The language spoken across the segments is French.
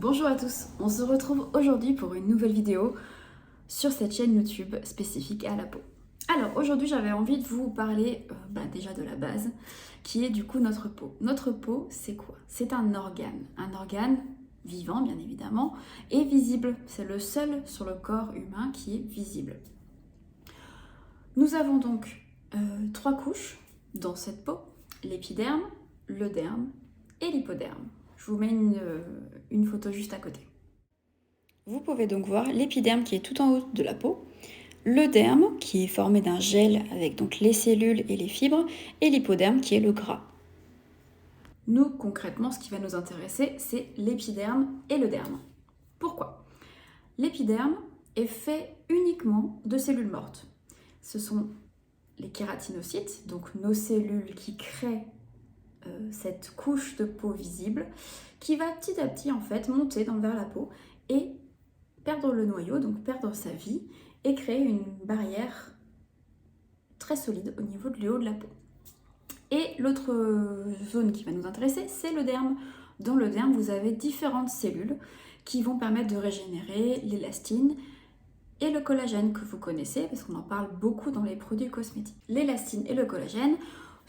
Bonjour à tous, on se retrouve aujourd'hui pour une nouvelle vidéo sur cette chaîne YouTube spécifique à la peau. Alors aujourd'hui j'avais envie de vous parler déjà de la base, qui est du coup notre peau. Notre peau c'est quoi? C'est un organe vivant bien évidemment, et visible. C'est le seul sur le corps humain qui est visible. Nous avons donc 3 couches dans cette peau, l'épiderme, le derme et l'hypoderme. Je vous mets une photo juste à côté. Vous pouvez donc voir l'épiderme qui est tout en haut de la peau, le derme qui est formé d'un gel avec donc les cellules et les fibres, et l'hypoderme qui est le gras. Nous, concrètement, ce qui va nous intéresser, c'est l'épiderme et le derme. Pourquoi? L'épiderme est fait uniquement de cellules mortes. Ce sont les kératinocytes, donc nos cellules qui créent cette couche de peau visible, qui va petit à petit en fait monter vers la peau et perdre le noyau, donc perdre sa vie, et créer une barrière très solide au niveau du haut de la peau. Et l'autre zone qui va nous intéresser, c'est le derme. Dans le derme, vous avez différentes cellules qui vont permettre de régénérer l'élastine et le collagène que vous connaissez, parce qu'on en parle beaucoup dans les produits cosmétiques. L'élastine et le collagène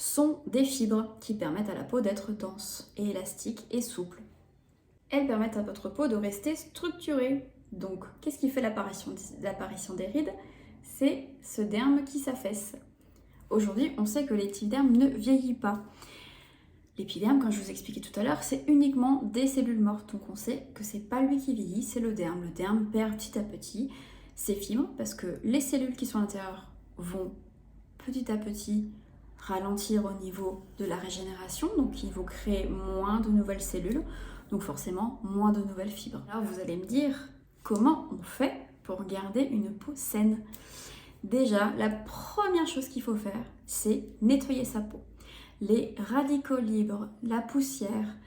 sont des fibres qui permettent à la peau d'être dense et élastique et souple. Elles permettent à votre peau de rester structurée. Donc, qu'est-ce qui fait l'apparition des rides? C'est ce derme qui s'affaisse. Aujourd'hui, on sait que l'épiderme ne vieillit pas. L'épiderme, comme je vous expliquais tout à l'heure, c'est uniquement des cellules mortes. Donc, on sait que c'est pas lui qui vieillit, c'est le derme. Le derme perd petit à petit ses fibres parce que les cellules qui sont à l'intérieur vont petit à petit ralentir au niveau de la régénération. Donc, il faut créer moins de nouvelles cellules. Donc forcément, moins de nouvelles fibres. Alors vous allez me dire, comment on fait pour garder une peau saine? Déjà, la première chose qu'il faut faire, c'est nettoyer sa peau. Les radicaux libres, la poussière,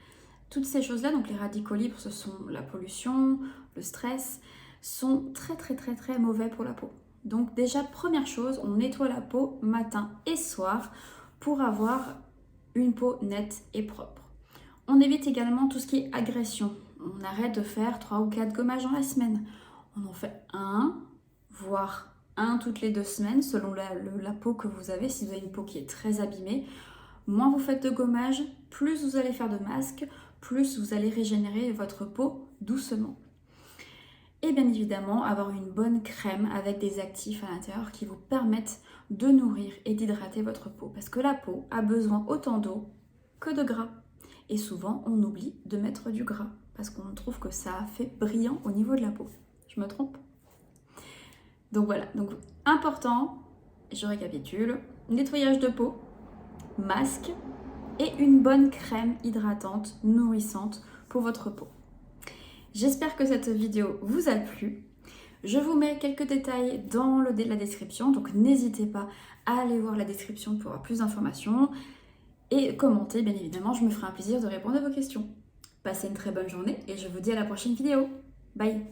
toutes ces choses-là, donc les radicaux libres, ce sont la pollution, le stress, sont très mauvais pour la peau. Donc déjà, première chose, on nettoie la peau matin et soir pour avoir une peau nette et propre. On évite également tout ce qui est agression. On arrête de faire 3 ou 4 gommages dans la semaine. On en fait un, voire un toutes les 2 semaines, selon la peau que vous avez. Si vous avez une peau qui est très abîmée, moins vous faites de gommage, plus vous allez faire de masques, plus vous allez régénérer votre peau doucement. Et bien évidemment, avoir une bonne crème avec des actifs à l'intérieur qui vous permettent de nourrir et d'hydrater votre peau. Parce que la peau a besoin autant d'eau que de gras. Et souvent, on oublie de mettre du gras parce qu'on trouve que ça fait brillant au niveau de la peau. Je me trompe? Donc voilà, donc important, je récapitule, nettoyage de peau, masque et une bonne crème hydratante, nourrissante pour votre peau. J'espère que cette vidéo vous a plu. Je vous mets quelques détails dans la description, donc n'hésitez pas à aller voir la description pour avoir plus d'informations. Et commentez, bien évidemment, je me ferai un plaisir de répondre à vos questions. Passez une très bonne journée et je vous dis à la prochaine vidéo. Bye!